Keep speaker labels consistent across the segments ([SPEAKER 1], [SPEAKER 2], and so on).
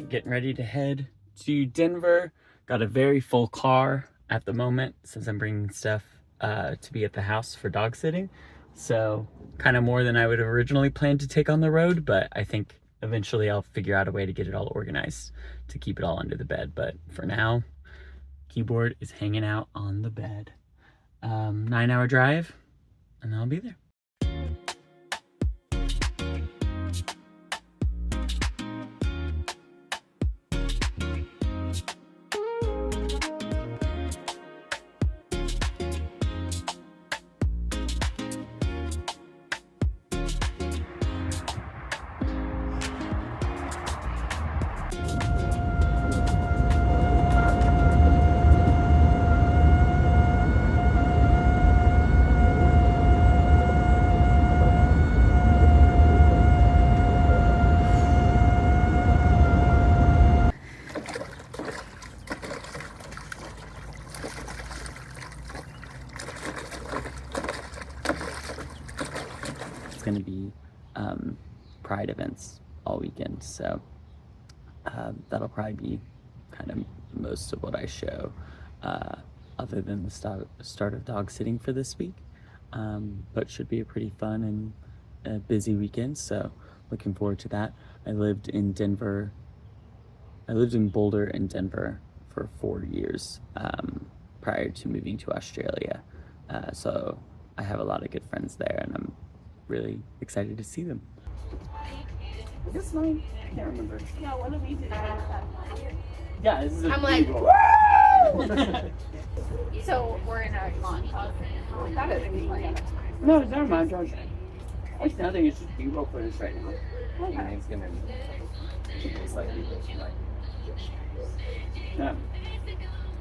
[SPEAKER 1] getting ready to head to Denver. Got a very full car at the moment since I'm bringing stuff to be at the house for dog sitting. So kind of more than I would have originally planned to take on the road, but I think eventually I'll figure out a way to get it all organized to keep it all under the bed. But for now, keyboard is hanging out on the bed. 9-hour drive, and then I'll be there. Going to be Pride events all weekend, so that'll probably be kind of most of what I show, other than the start of dog sitting for this week, but should be a pretty fun and busy weekend, so looking forward to that. I lived in Boulder and Denver for 4 years prior to moving to Australia, so I have a lot of good friends there, and I'm really excited to see them. This mine? I can't remember.
[SPEAKER 2] No, one of these is
[SPEAKER 1] Yeah, this is a
[SPEAKER 2] I'm like,
[SPEAKER 1] Beagle.
[SPEAKER 2] So we're in a montage. That isn't like
[SPEAKER 1] No, it's not a montage. It's nothing, it's just B-roll footage right now.
[SPEAKER 2] okay.
[SPEAKER 1] It's gonna be slightly yeah.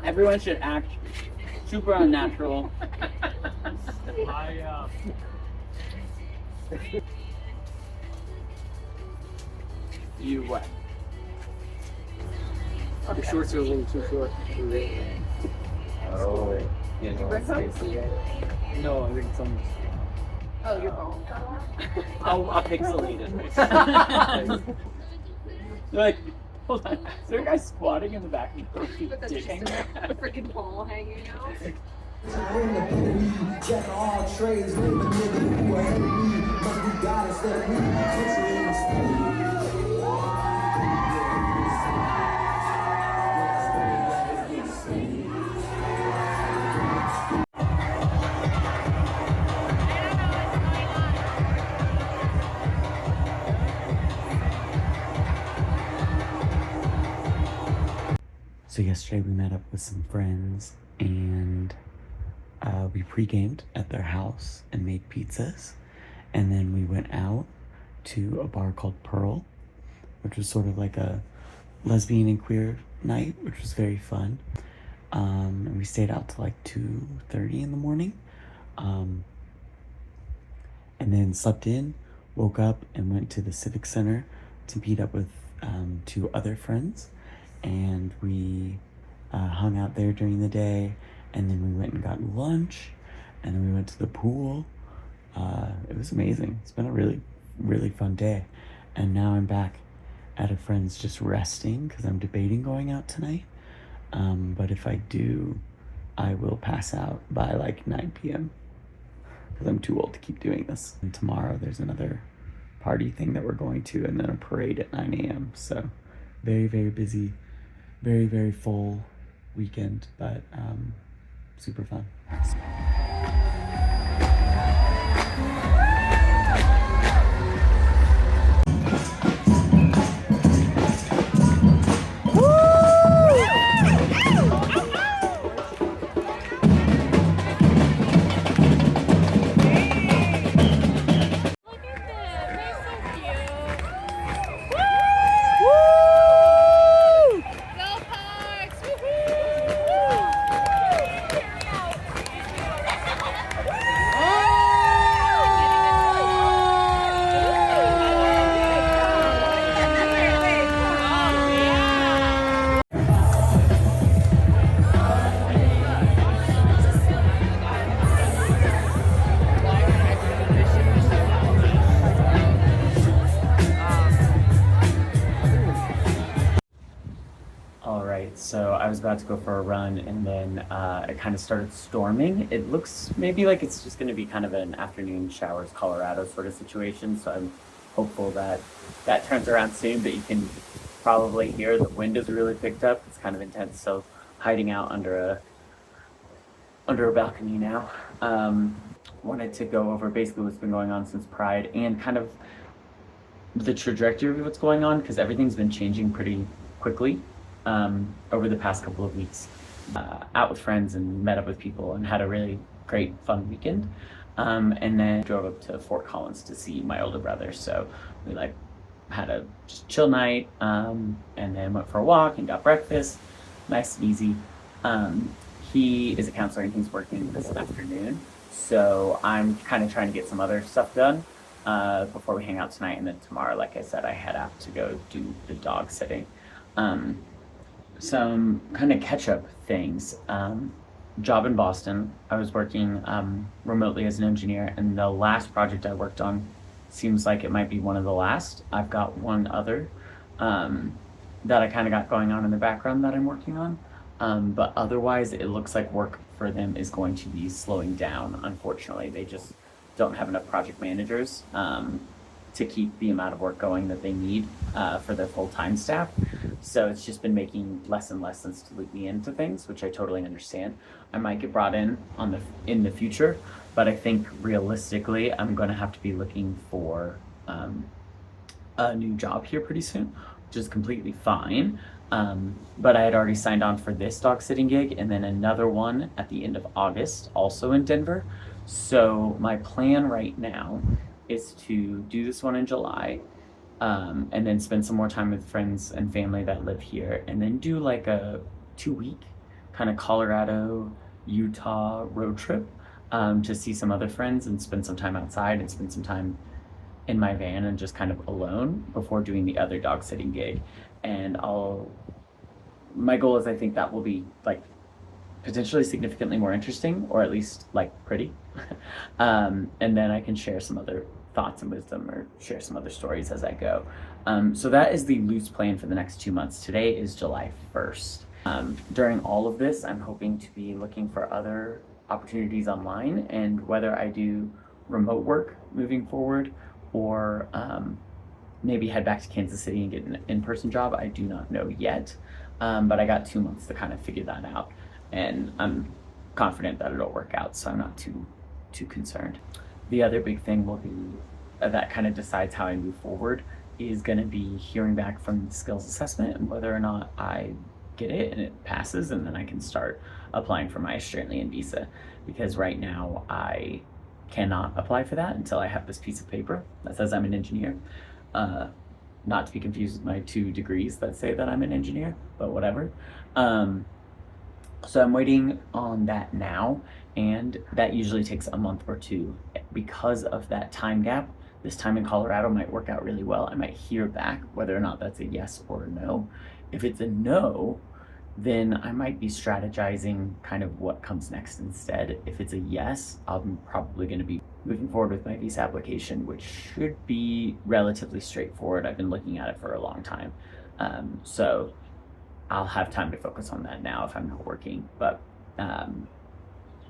[SPEAKER 1] Everyone should act super unnatural. You what?
[SPEAKER 3] The shorts are a little too short.
[SPEAKER 1] Oh.
[SPEAKER 2] Did you break up?
[SPEAKER 1] No, I think some.
[SPEAKER 2] Oh, you're wrong.
[SPEAKER 1] I'll pixelate it. Like, hold on. Is there a guy squatting in the back of the
[SPEAKER 2] With the freaking ball hanging out.
[SPEAKER 4] Jack of all trades, name a nigga who ahead of me. Must be God instead of me. Picture in the
[SPEAKER 1] So yesterday we met up with some friends and we pre-gamed at their house and made pizzas, and then we went out to a bar called Pearl, which was sort of like a lesbian and queer night, which was very fun. And we stayed out till like 2:30 in the morning, and then slept in, woke up and went to the Civic Center to meet up with 2 other friends, and we hung out there during the day, and then we went and got lunch, and then we went to the pool. It was amazing. It's been a really, really fun day, and now I'm back at a friend's just resting because I'm debating going out tonight, but if I do, I will pass out by like 9 p.m. because I'm too old to keep doing this. And tomorrow there's another party thing that we're going to, and then a parade at 9 a.m. So very, very busy, very, very full weekend, but super fun. I was about to go for a run, and then it kind of started storming. It looks maybe like it's just going to be kind of an afternoon showers, Colorado sort of situation. So I'm hopeful that that turns around soon. But you can probably hear the wind has really picked up. It's kind of intense. So hiding out under a balcony now. Wanted to go over basically what's been going on since Pride and kind of the trajectory of what's going on, because everything's been changing pretty quickly over the past couple of weeks. Out with friends and met up with people and had a really great, fun weekend. And then drove up to Fort Collins to see my older brother. So we like had a just chill night, and then went for a walk and got breakfast, nice and easy. He is a counselor and he's working this afternoon. So I'm kind of trying to get some other stuff done before we hang out tonight. And then tomorrow, like I said, I head out to go do the dog sitting. Some kind of catch-up things. Job in Boston. I was working remotely as an engineer, and the last project I worked on seems like it might be one of the last. I've got one other that I kind of got going on in the background that I'm working on. But otherwise, it looks like work for them is going to be slowing down. Unfortunately, they just don't have enough project managers to keep the amount of work going that they need for their full-time staff. So it's just been making less and less sense to loop me into things, which I totally understand. I might get brought in in the future, but I think realistically, I'm going to have to be looking for a new job here pretty soon, which is completely fine. But I had already signed on for this dog sitting gig and then another one at the end of August, also in Denver. So my plan right now is to do this one in July, and then spend some more time with friends and family that live here, and then do like a 2-week kind of Colorado, Utah road trip to see some other friends and spend some time outside and spend some time in my van and just kind of alone before doing the other dog sitting gig. And my goal is I think that will be like potentially significantly more interesting, or at least like pretty. And then I can share some other thoughts and wisdom or share some other stories as I go. So that is the loose plan for the next 2 months. Today is July 1st. During all of this, I'm hoping to be looking for other opportunities online, and whether I do remote work moving forward or maybe head back to Kansas City and get an in-person job, I do not know yet. But I got 2 months to kind of figure that out, and I'm confident that it'll work out, so I'm not too concerned. The other big thing will be that kind of decides how I move forward is going to be hearing back from the skills assessment and whether or not I get it and it passes, and then I can start applying for my Australian visa, because right now I cannot apply for that until I have this piece of paper that says I'm an engineer. Not to be confused with my 2 degrees that say that I'm an engineer, but whatever. So I'm waiting on that now, and that usually takes a month or 2. Because of that time gap, this time in Colorado might work out really well. I might hear back whether or not that's a yes or a no. If it's a no, then I might be strategizing kind of what comes next instead. If it's a yes, I'm probably going to be moving forward with my visa application, which should be relatively straightforward. I've been looking at it for a long time. So I'll have time to focus on that now if I'm not working. But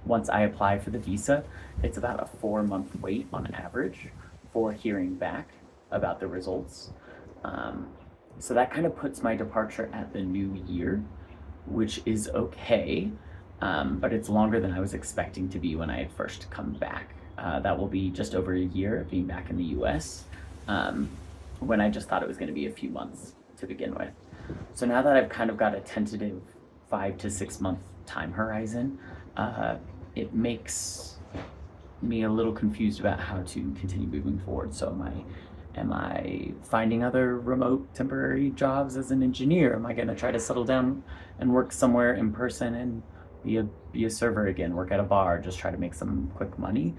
[SPEAKER 1] once I apply for the visa, it's about a 4-month wait on average for hearing back about the results. So that kind of puts my departure at the new year, which is okay, but it's longer than I was expecting to be when I had first come back. That will be just over a year of being back in the US, when I just thought it was going to be a few months to begin with. So now that I've kind of got a tentative 5 to 6 month time horizon, it makes me a little confused about how to continue moving forward. So am I finding other remote temporary jobs as an engineer? Am I going to try to settle down and work somewhere in person and be a server again, work at a bar, just try to make some quick money?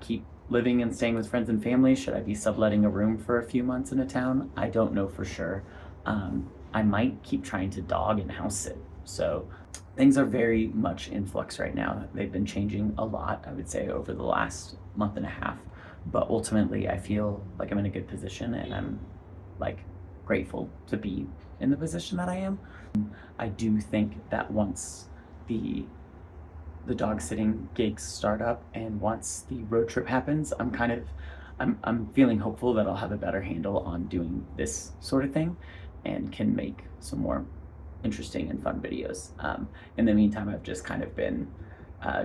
[SPEAKER 1] Keep living and staying with friends and family? Should I be subletting a room for a few months in a town? I don't know for sure. I might keep trying to dog and house sit. So things are very much in flux right now. They've been changing a lot, I would say, over the last month and a half. But ultimately, I feel like I'm in a good position, and I'm like grateful to be in the position that I am. I do think that once the dog sitting gigs start up and once the road trip happens, I'm feeling hopeful that I'll have a better handle on doing this sort of thing and can make some more interesting and fun videos. In the meantime, I've just kind of been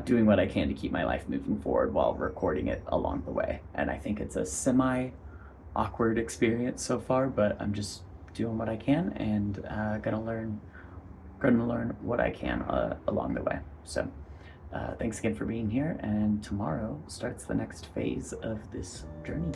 [SPEAKER 1] doing what I can to keep my life moving forward while recording it along the way. And I think it's a semi-awkward experience so far, but I'm just doing what I can and gonna learn what I can along the way. So thanks again for being here, and tomorrow starts the next phase of this journey.